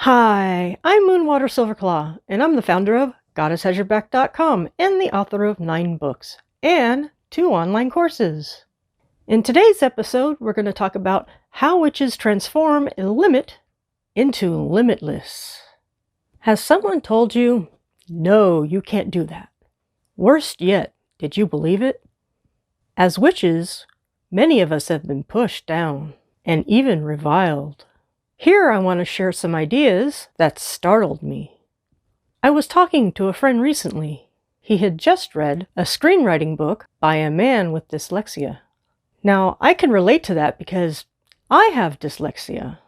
Hi, I'm Moonwater Silverclaw, and I'm the founder of GoddessHasYourBack.com and the author of 9 books and 2 online courses. In today's episode, we're going to talk about how witches transform a limit into limitless. Has someone told you, no, you can't do that? Worst yet, did you believe it? As witches, many of us have been pushed down and even reviled. Here I want to share some ideas that startled me. I was talking to a friend recently. He had just read a screenwriting book by a man with dyslexia. Now, I can relate to that because I have dyslexia.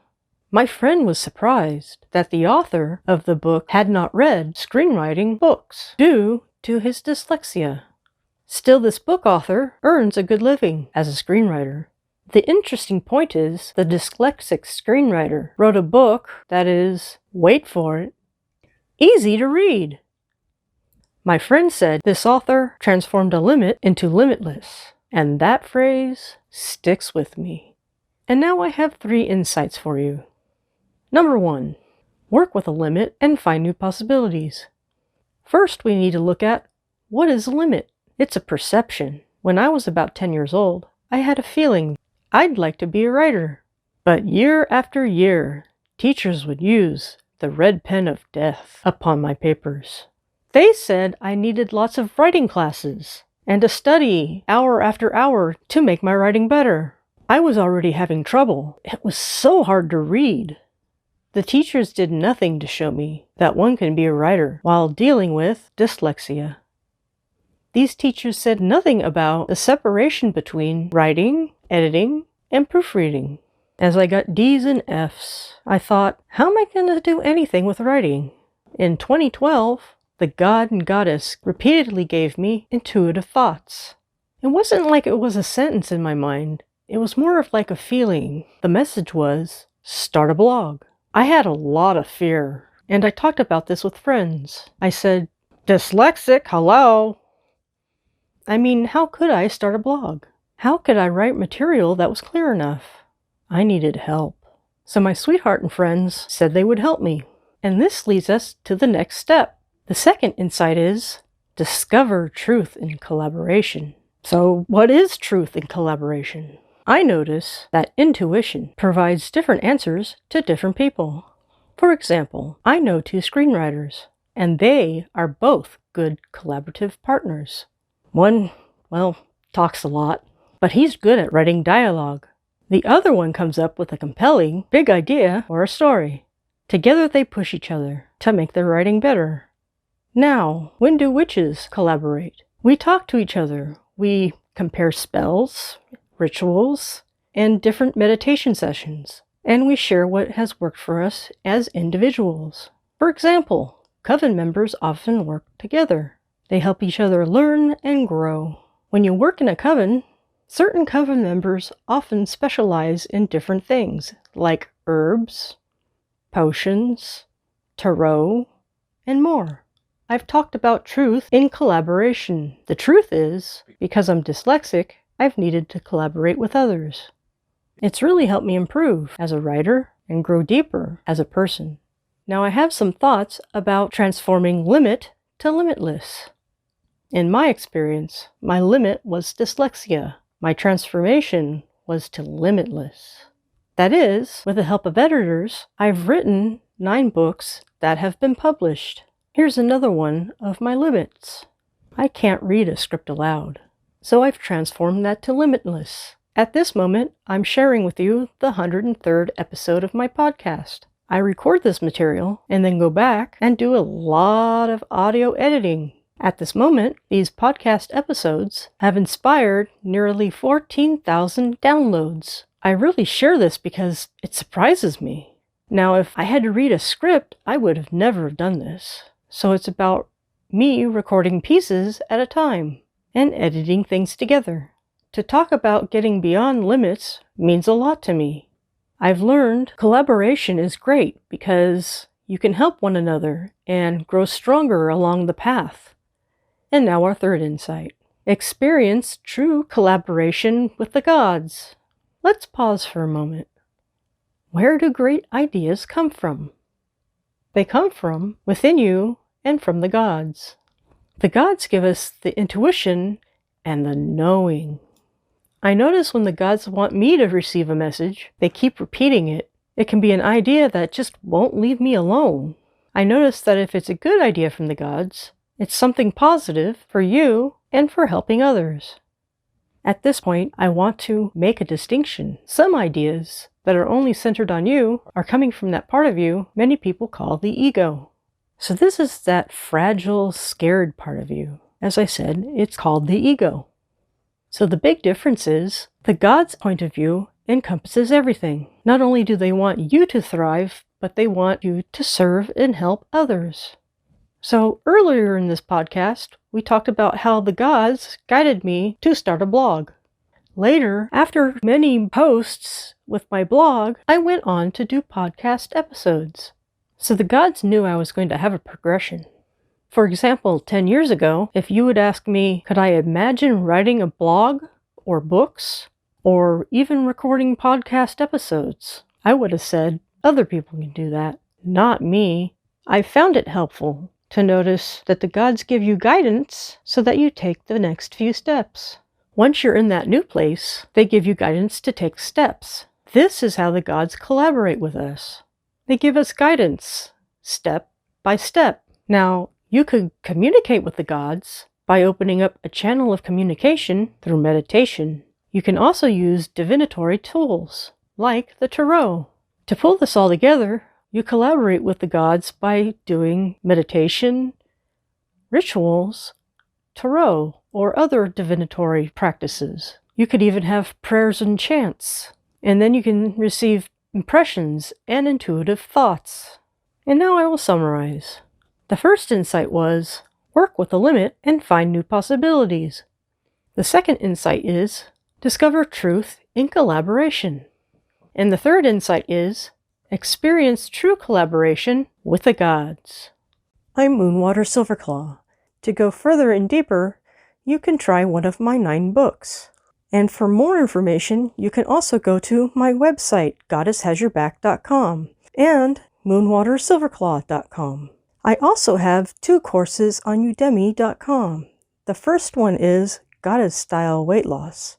My friend was surprised that the author of the book had not read screenwriting books due to his dyslexia. Still, this book author earns a good living as a screenwriter. The interesting point is, the dyslexic screenwriter wrote a book that is, wait for it, easy to read. My friend said this author transformed a limit into limitless, and that phrase sticks with me. And now I have 3 insights for you. Number 1, work with a limit and find new possibilities. First, we need to look at, what is a limit? It's a perception. When I was about 10 years old, I had a feeling I'd like to be a writer. But year after year, teachers would use the red pen of death upon my papers. They said I needed lots of writing classes and to study hour after hour to make my writing better. I was already having trouble. It was so hard to read. The teachers did nothing to show me that one can be a writer while dealing with dyslexia. These teachers said nothing about the separation between writing, editing, and proofreading. As I got D's and F's, I thought, how am I going to do anything with writing? In 2012, the god and goddess repeatedly gave me intuitive thoughts. It wasn't like it was a sentence in my mind. It was more of like a feeling. The message was, start a blog. I had a lot of fear, and I talked about this with friends. I said, dyslexic, hello? I mean, how could I start a blog? How could I write material that was clear enough? I needed help. So my sweetheart and friends said they would help me. And this leads us to the next step. The second insight is, discover truth in collaboration. So what is truth in collaboration? I notice that intuition provides different answers to different people. For example, I know 2 screenwriters, and they are both good collaborative partners. One, talks a lot, but he's good at writing dialogue. The other one comes up with a compelling, big idea or a story. Together they push each other to make their writing better. Now, when do witches collaborate? We talk to each other. We compare spells, rituals, and different meditation sessions. And we share what has worked for us as individuals. For example, coven members often work together. They help each other learn and grow. When you work in a coven, certain coven members often specialize in different things, like herbs, potions, tarot, and more. I've talked about truth in collaboration. The truth is, because I'm dyslexic, I've needed to collaborate with others. It's really helped me improve as a writer and grow deeper as a person. Now I have some thoughts about transforming limit to limitless. In my experience, my limit was dyslexia. My transformation was to limitless. That is, with the help of editors, I've written 9 books that have been published. Here's another one of my limits. I can't read a script aloud, so I've transformed that to limitless. At this moment, I'm sharing with you the 103rd episode of my podcast. I record this material and then go back and do a lot of audio editing. At this moment, these podcast episodes have inspired nearly 14,000 downloads. I really share this because it surprises me. Now, if I had to read a script, I would have never done this. So it's about me recording pieces at a time and editing things together. To talk about getting beyond limits means a lot to me. I've learned collaboration is great because you can help one another and grow stronger along the path. And now our 3rd insight. Experience true collaboration with the gods. Let's pause for a moment. Where do great ideas come from? They come from within you and from the gods. The gods give us the intuition and the knowing. I notice when the gods want me to receive a message, they keep repeating it. It can be an idea that just won't leave me alone. I notice that if it's a good idea from the gods, it's something positive for you and for helping others. At this point, I want to make a distinction. Some ideas that are only centered on you are coming from that part of you many people call the ego. So this is that fragile, scared part of you. As I said, it's called the ego. So the big difference is the God's point of view encompasses everything. Not only do they want you to thrive, but they want you to serve and help others. So earlier in this podcast, we talked about how the gods guided me to start a blog. Later, after many posts with my blog, I went on to do podcast episodes. So the gods knew I was going to have a progression. For example, 10 years ago, if you would ask me, could I imagine writing a blog or books or even recording podcast episodes? I would have said, other people can do that, not me. I found it helpful to notice that the gods give you guidance so that you take the next few steps. Once you're in that new place, they give you guidance to take steps. This is how the gods collaborate with us. They give us guidance, step by step. Now, you could communicate with the gods by opening up a channel of communication through meditation. You can also use divinatory tools, like the tarot. To pull this all together, you collaborate with the gods by doing meditation, rituals, tarot, or other divinatory practices. You could even have prayers and chants, and then you can receive impressions and intuitive thoughts. And now I will summarize. The first insight was, work with the limit and find new possibilities. The second insight is, discover truth in collaboration. And the third insight is, experience true collaboration with the gods. I'm Moonwater Silverclaw. To go further and deeper, you can try one of my 9 books. And for more information, you can also go to my website, goddesshasyourback.com, and moonwatersilverclaw.com. I also have 2 courses on udemy.com. The first one is Goddess Style Weight Loss,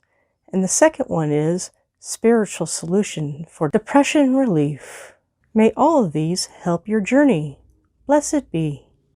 and the second one is Spiritual Solution for Depression Relief. May all of these help your journey. Blessed be.